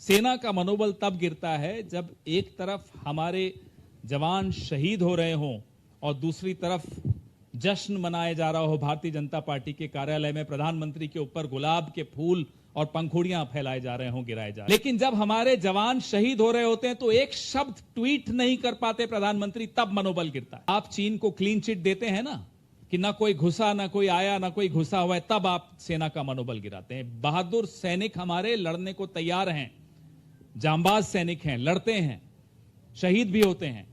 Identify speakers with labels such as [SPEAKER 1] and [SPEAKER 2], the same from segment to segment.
[SPEAKER 1] सेना का मनोबल तब गिरता है जब एक तरफ हमारे जवान शहीद हो रहे हों और दूसरी तरफ जश्न मनाया जा रहा हो भारतीय जनता पार्टी के कार्यालय में, प्रधानमंत्री के ऊपर गुलाब के फूल और पंखुड़ियां फैलाए जा रहे हों, गिराए जा रहे हैं। लेकिन जब हमारे जवान शहीद हो रहे होते हैं तो एक शब्द ट्वीट नहीं कर पाते प्रधानमंत्री, तब मनोबल गिरता है। आप चीन को क्लीन चिट देते हैं ना कि ना कोई घुसा, ना कोई आया, ना कोई घुसा हुआ है, तब आप सेना का मनोबल गिराते हैं। बहादुर सैनिक हमारे लड़ने को तैयार हैं, जांबाज सैनिक हैं, लड़ते हैं, शहीद भी होते हैं।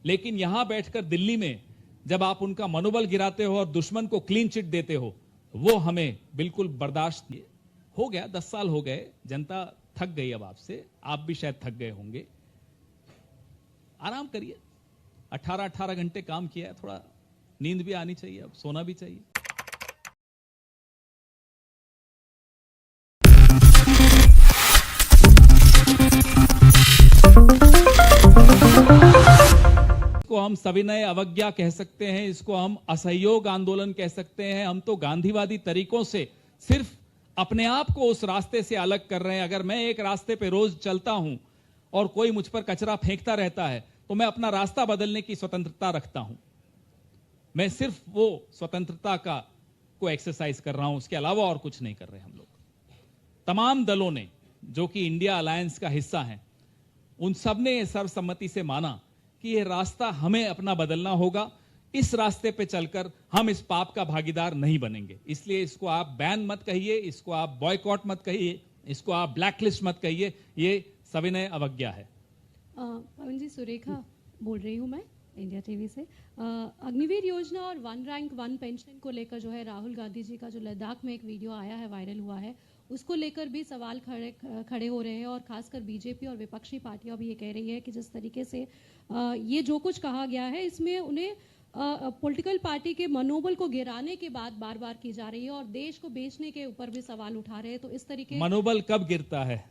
[SPEAKER 1] लेकिन यहां बैठकर दिल्ली में जब आप उनका मनोबल गिराते हो और दुश्मन को क्लीन चिट देते हो, वो हमें बिल्कुल बर्दाश्त नहीं। हो गया, 10 साल हो गए, जनता थक गई अब आपसे, आप भी शायद थक गए होंगे। आराम करिए, 18-18 घंटे काम किया है, थोड़ा नींद भी आनी चाहिए, अब सोना भी चाहिए। इसको हम सविनय अवज्ञा कह सकते हैं, इसको हम असहयोग आंदोलन कह सकते हैं। हम तो गांधीवादी तरीकों से सिर्फ अपने आप को उस रास्ते से अलग कर रहे हैं। अगर मैं एक रास्ते पे रोज चलता हूं और कोई मुझ पर कचरा फेंकता रहता है तो मैं अपना रास्ता बदलने की स्वतंत्रता रखता हूं। मैं सिर्फ वो स्वतंत्रता को एक्सरसाइज कर रहा हूं, उसके अलावा और कुछ नहीं कर रहे हम लोग। तमाम दलों ने जो कि इंडिया अलायंस का हिस्सा हैं, उन सब ने सर्वसम्मति से माना कि यह रास्ता हमें अपना बदलना होगा। इस रास्ते पे चलकर हम इस पाप का भागीदार नहीं बनेंगे। इसलिए इसको आप बैन मत कहिए, इसको आप बॉयकॉट मत कहिए, इसको आप ब्लैकलिस्ट मत कहिए, ये सविनय अवज्ञा है।
[SPEAKER 2] पवन जी, सुरेखा बोल रही हूँ मैं, इंडिया टीवी से। अग्निवीर योजना और 1 रैंक 1 पेंशन को लेकर जो है राहुल गांधी जी का जो लद्दाख में एक वीडियो आया है, वायरल हुआ है, उसको लेकर भी सवाल खड़े हो रहे हैं। और खासकर बीजेपी और विपक्षी पार्टियां भी ये कह रही है कि जिस तरीके से ये जो कुछ कहा गया है, इसमें उन्हें पॉलिटिकल पार्टी के मनोबल को गिराने की बात बार बार की जा रही है और देश को बेचने के ऊपर भी सवाल उठा रहे हैं। तो इस तरीके
[SPEAKER 1] मनोबल कब गिरता है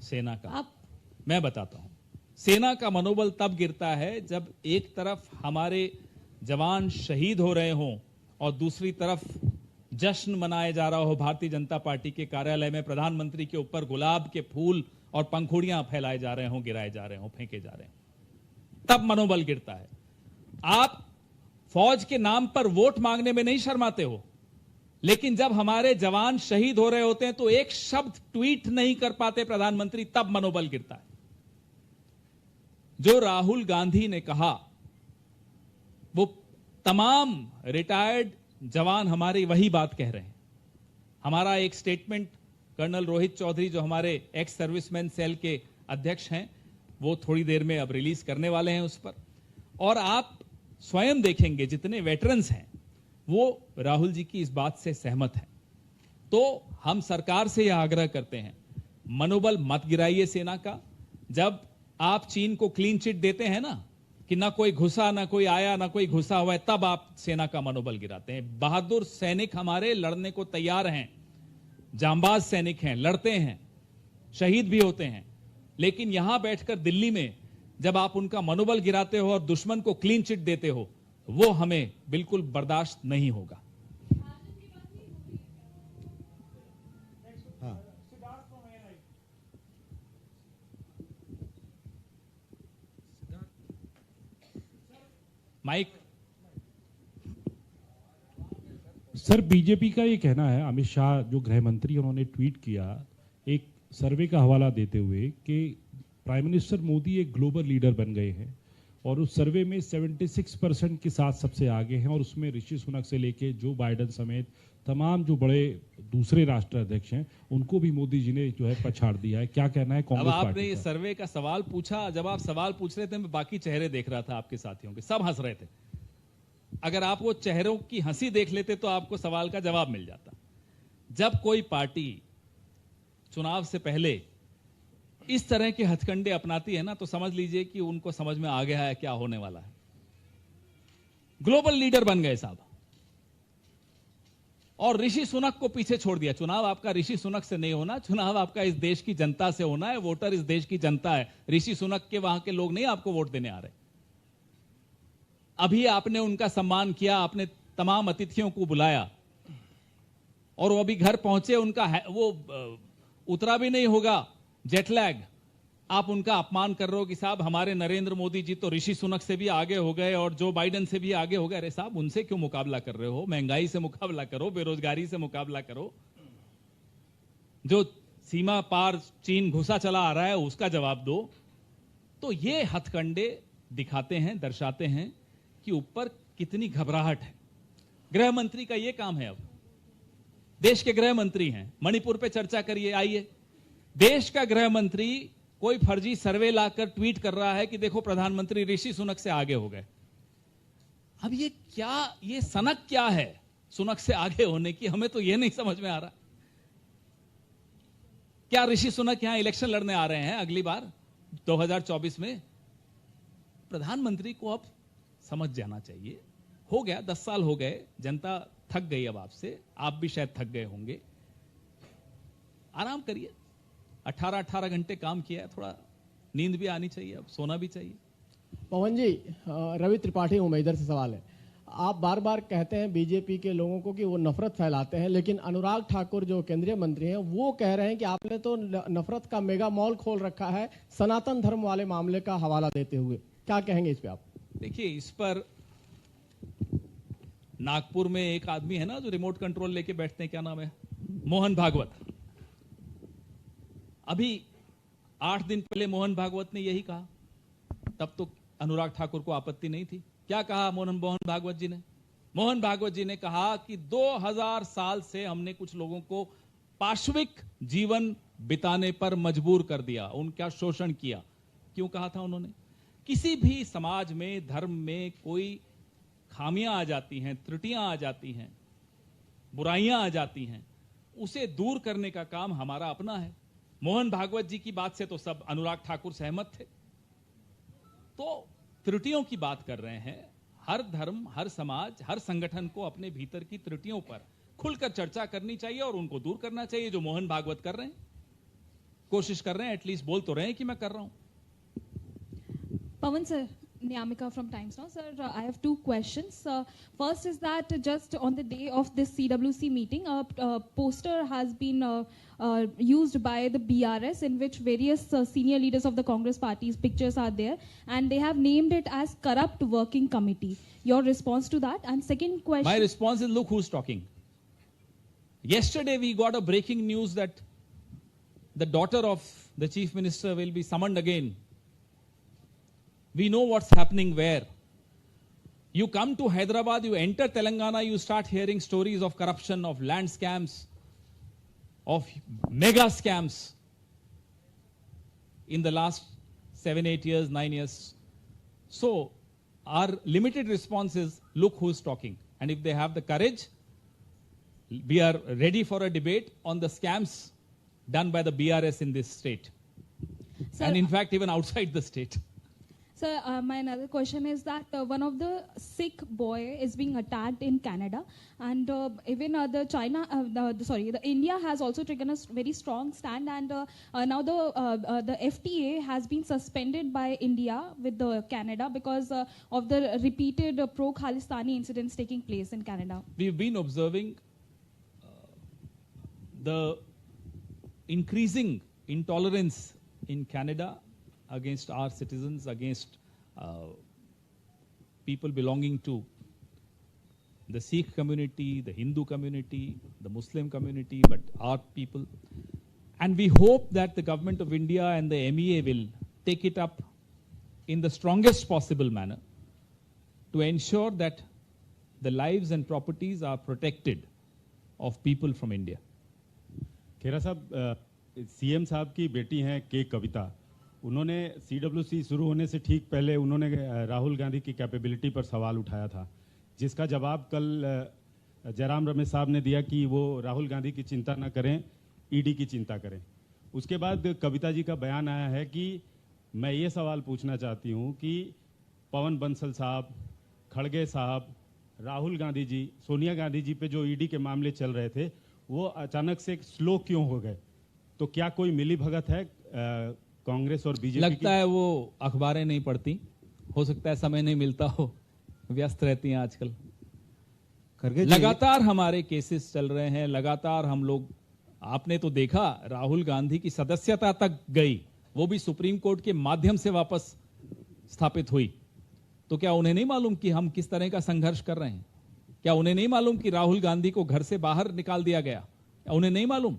[SPEAKER 1] सेना का? मैं बताता हूं। सेना का मनोबल तब गिरता है जब एक तरफ हमारे जवान शहीद हो रहे हों और दूसरी तरफ जश्न मनाया जा रहा हो भारतीय जनता पार्टी के कार्यालय में, प्रधानमंत्री के ऊपर गुलाब के फूल और पंखुड़ियां फैलाए जा रहे हों, गिराए जा रहे हों, फेंके जा रहे हों, तब मनोबल गिरता है। आप फौज के नाम पर वोट मांगने में नहीं शर्माते हो, लेकिन जब हमारे जवान शहीद हो रहे होते हैं तो एक शब्द ट्वीट नहीं कर पाते प्रधानमंत्री, तब मनोबल गिरता है। जो राहुल गांधी ने कहा, वो तमाम रिटायर्ड जवान हमारे वही बात कह रहे हैं। हमारा एक स्टेटमेंट कर्नल रोहित चौधरी, जो हमारे एक्स सर्विसमैन सेल के अध्यक्ष हैं, वो थोड़ी देर में अब रिलीज करने वाले हैं उस पर। और आप स्वयं देखेंगे जितने वेटरन्स हैं वो राहुल जी की इस बात से सहमत हैं। तो हम सरकार से यह आग्रह करते हैं, मनोबल मत गिराइए सेना का। जब आप चीन को क्लीन चिट देते हैं ना कि ना कोई घुसा, ना कोई आया, ना कोई घुसा हुआ है, तब आप सेना का मनोबल गिराते हैं। बहादुर सैनिक हमारे लड़ने को तैयार हैं, जांबाज सैनिक हैं, लड़ते हैं, शहीद भी होते हैं। लेकिन यहां बैठकर दिल्ली में जब आप उनका मनोबल गिराते हो और दुश्मन को क्लीन चिट देते हो, वो हमें बिल्कुल बर्दाश्त नहीं होगा। माइक।
[SPEAKER 3] सर, बीजेपी का ये कहना है, अमित शाह जो गृह मंत्री, उन्होंने ट्वीट किया एक सर्वे का हवाला देते हुए कि प्राइम मिनिस्टर मोदी एक ग्लोबल लीडर बन गए हैं और उस सर्वे में 76% के साथ सबसे आगे हैं। और उसमें ऋषि सुनक से लेके जो बाइडेन समेत तमाम जो बड़े दूसरे राष्ट्राध्यक्ष हैं, उनको भी मोदी जी ने जो है पछाड़ दिया है। क्या कहना है कांग्रेस पार्टी?
[SPEAKER 1] अब आपने ये सर्वे का सवाल पूछा, जब आप सवाल पूछ रहे थे मैं बाकी चेहरे देख रहा था आपके साथियों के, सब हंस रहे थे। अगर आप वो चेहरों की हंसी देख लेते तो आपको सवाल का जवाब मिल जाता। जब कोई पार्टी चुनाव से पहले इस तरह के हथकंडे अपनाती है ना, तो समझ लीजिए कि उनको समझ में आ गया है क्या होने वाला है। ग्लोबल लीडर बन गए साहब और ऋषि सुनक को पीछे छोड़ दिया। चुनाव आपका ऋषि सुनक से नहीं होना, चुनाव आपका इस देश की जनता से होना है। वोटर इस देश की जनता है, ऋषि सुनक के वहां के लोग नहीं आपको वोट देने आ रहे। अभी आपने उनका सम्मान किया, आपने तमाम अतिथियों को बुलाया और वो अभी घर पहुंचे, उनका वो उतरा भी नहीं होगा जेटलैग, आप उनका अपमान कर रहे हो कि साहब हमारे नरेंद्र मोदी जी तो ऋषि सुनक से भी आगे हो गए और जो बाइडेन से भी आगे हो गए। अरे साहब, उनसे क्यों मुकाबला कर रहे हो? महंगाई से मुकाबला करो, बेरोजगारी से मुकाबला करो। जो सीमा पार चीन घुसा चला आ रहा है उसका जवाब दो। तो ये हथकंडे दिखाते हैं, दर्शाते हैं कि ऊपर कितनी घबराहट है। गृह मंत्री का यह काम है। अब देश के गृह मंत्री हैं, मणिपुर पे चर्चा करिए। आइए, देश का गृह मंत्री कोई फर्जी सर्वे लाकर ट्वीट कर रहा है कि देखो प्रधानमंत्री ऋषि सुनक से आगे हो गए। अब ये क्या, ये सनक क्या है सुनक से आगे होने की? हमें तो ये नहीं समझ में आ रहा। क्या ऋषि सुनक यहां इलेक्शन लड़ने आ रहे हैं अगली बार 2024 में? प्रधानमंत्री को अब समझ जाना चाहिए। हो गया, 10 साल हो गए, जनता थक गई अब आपसे, आप भी शायद थक गए होंगे। आराम करिए। 18 घंटे काम किया है, थोड़ा नींद भी आनी चाहिए, अब सोना भी चाहिए।
[SPEAKER 4] पवन जी, रवि त्रिपाठी हूं मैं, इधर से सवाल है। आप बार बार कहते हैं बीजेपी के लोगों को कि वो नफरत फैलाते हैं, लेकिन अनुराग ठाकुर जो केंद्रीय मंत्री हैं वो कह रहे हैं कि आपने तो नफरत का मेगा मॉल खोल रखा है, सनातन धर्म वाले मामले का हवाला देते हुए। क्या कहेंगे इस पे आप?
[SPEAKER 1] देखिए, इस पर नागपुर में एक आदमी है ना जो रिमोट कंट्रोल लेके बैठते हैं, क्या नाम है, मोहन भागवत। अभी 8 दिन पहले मोहन भागवत ने यही कहा, तब तो अनुराग ठाकुर को आपत्ति नहीं थी। क्या कहा मोहन भागवत जी ने? मोहन भागवत जी ने कहा कि 2000 साल से हमने कुछ लोगों को पाशविक जीवन बिताने पर मजबूर कर दिया, उनका शोषण किया। क्यों कहा था उन्होंने? किसी भी समाज में, धर्म में कोई खामियां आ जाती हैं, त्रुटियां आ जाती हैं, बुराइयां आ जाती हैं, उसे दूर करने का काम हमारा अपना है। मोहन भागवत जी की बात से तो सब अनुराग ठाकुर सहमत थे। तो त्रुटियों की बात कर रहे हैं। हर धर्म, हर समाज, हर संगठन को अपने भीतर की त्रुटियों पर खुलकर चर्चा करनी चाहिए और उनको दूर करना चाहिए, जो मोहन भागवत कर रहे हैं, कोशिश कर रहे हैं, एटलीस्ट बोल तो रहे हैं कि मैं कर रहा हूं।
[SPEAKER 5] Pawan sir, Niyamika from Times Now. Sir, I have 2 questions. First is that just on the day of this CWC meeting, a poster has been used by the BRS in which various senior leaders of the Congress party's pictures are there, and they have named it as Corrupt Working Committee. Your response to that? And second question...
[SPEAKER 1] My response is, look who's talking. Yesterday we got a breaking news that the daughter of the Chief Minister will be summoned again. We know what's happening where. You come to Hyderabad, you enter Telangana, you start hearing stories of corruption, of land scams, of mega scams in the last 7, 8 years, 9 years. So our limited response is, look who's talking. And if they have the courage, we are ready for a debate on the scams done by the BRS in this state.
[SPEAKER 5] Sir,
[SPEAKER 1] and in fact, even outside the state.
[SPEAKER 5] Sir, my another question is that one of the Sikh boy is being attacked in Canada, and even the India has also taken a very strong stand, and now the FTA has been suspended by India with the Canada because of the repeated pro-Khalistani incidents taking place in Canada.
[SPEAKER 1] We've been observing the increasing intolerance in Canada against our citizens, against people belonging to the Sikh community, the Hindu community, the Muslim community, but our people. And we hope that the government of India and the MEA will take it up in the strongest possible manner to ensure that the lives and properties are protected of people from India.
[SPEAKER 6] खेरा साहब, CM साहब की बेटी हैं के कविता, उन्होंने CWC शुरू होने से ठीक पहले उन्होंने राहुल गांधी की कैपेबिलिटी पर सवाल उठाया था, जिसका जवाब कल जयराम रमेश साहब ने दिया कि वो राहुल गांधी की चिंता न करें, ईडी की चिंता करें। उसके बाद कविता जी का बयान आया है कि मैं ये सवाल पूछना चाहती हूँ कि पवन बंसल साहब, खड़गे साहब, राहुल गांधी जी, सोनिया गांधी जी पे जो ईडी के मामले चल रहे थे वो अचानक से स्लो क्यों हो गए? तो क्या कोई मिली भगत है कांग्रेस और बीजेपी?
[SPEAKER 1] लगता है वो अखबारें नहीं पढ़ती, हो सकता है समय नहीं मिलता हो, व्यस्त रहती हैं आजकल। लगातार हमारे केसेस चल रहे हैं, लगातार हम लोग, आपने तो देखा राहुल गांधी की सदस्यता तक गई वो भी सुप्रीम कोर्ट के माध्यम से वापस स्थापित हुई, तो क्या उन्हें नहीं मालूम कि हम किस तरह का संघर्ष कर रहे हैं? क्या उन्हें नहीं मालूम कि राहुल गांधी को घर से बाहर निकाल दिया गया? क्या उन्हें नहीं मालूम?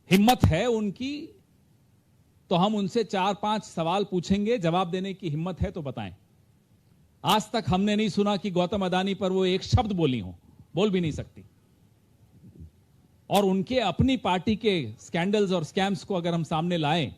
[SPEAKER 1] हिम्मत है उनकी तो हम उनसे 4-5 सवाल पूछेंगे, जवाब देने की हिम्मत है तो बताएं। आज तक हमने नहीं सुना कि गौतम अदानी पर वो एक शब्द बोली हो, बोल भी नहीं सकती। और उनके अपनी पार्टी के स्कैंडल्स और स्कैम्स को अगर हम सामने लाएं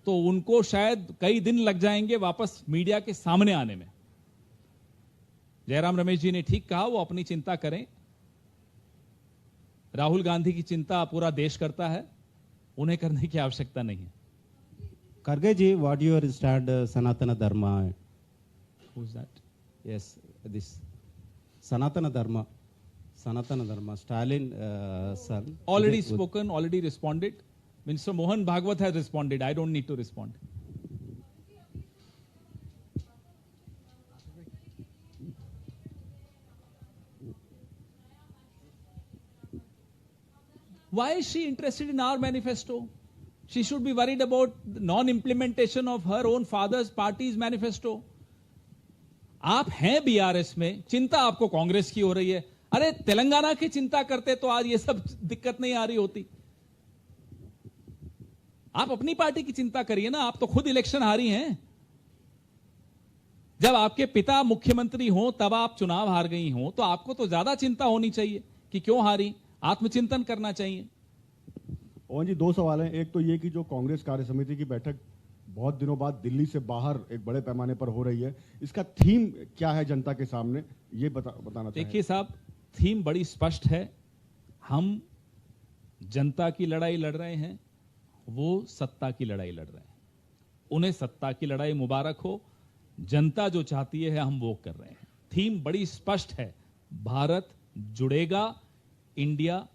[SPEAKER 1] तो उनको शायद कई दिन लग जाएंगे वापस मीडिया के सामने आने में। जयराम रमेश जी ने ठीक कहा, वो अपनी चिंता करें। राहुल गांधी की चिंता पूरा देश करता है, उन्हें करने की आवश्यकता नहीं है।
[SPEAKER 7] Karge ji, what your stand Sanatana Dharma?
[SPEAKER 1] Who's that?
[SPEAKER 7] Yes, this Sanatana Dharma. Sanatana Dharma. Stalin son.
[SPEAKER 1] Already spoken, already responded. Minister Mohan Bhagwat has responded. I don't need to respond. Why is she interested in our manifesto? She should be worried about the non-implementation of her own father's party's manifesto. आप हैं BRS में, चिंता आपको कांग्रेस की हो रही है। अरे तेलंगाना की चिंता करते तो आज ये सब दिक्कत नहीं आ रही होती। आप अपनी पार्टी की चिंता करिए ना, आप तो खुद इलेक्शन हारी हैं। जब आपके पिता मुख्यमंत्री हो तब आप चुनाव हार गई हो, तो आपको तो ज्यादा चिंता होनी चाहिए कि क्यों हारी। आत्मचिंतन करना चाहिए।
[SPEAKER 8] और जी 2 सवाल हैं। एक तो ये कि जो कांग्रेस कार्य समिति की बैठक बहुत दिनों बाद दिल्ली से बाहर एक बड़े पैमाने पर हो रही है, इसका थीम क्या है जनता के सामने, ये बताना चाहिए।
[SPEAKER 1] देखिए साहब, थीम बड़ी स्पष्ट है। हम जनता की लड़ाई लड़ रहे हैं, वो सत्ता की लड़ाई लड़ रहे हैं। उन्हें सत्ता की लड़ाई मुबारक हो, जनता जो चाहती है हम वो कर रहे हैं। थीम बड़ी स्पष्ट है, भारत जुड़ेगा, इंडिया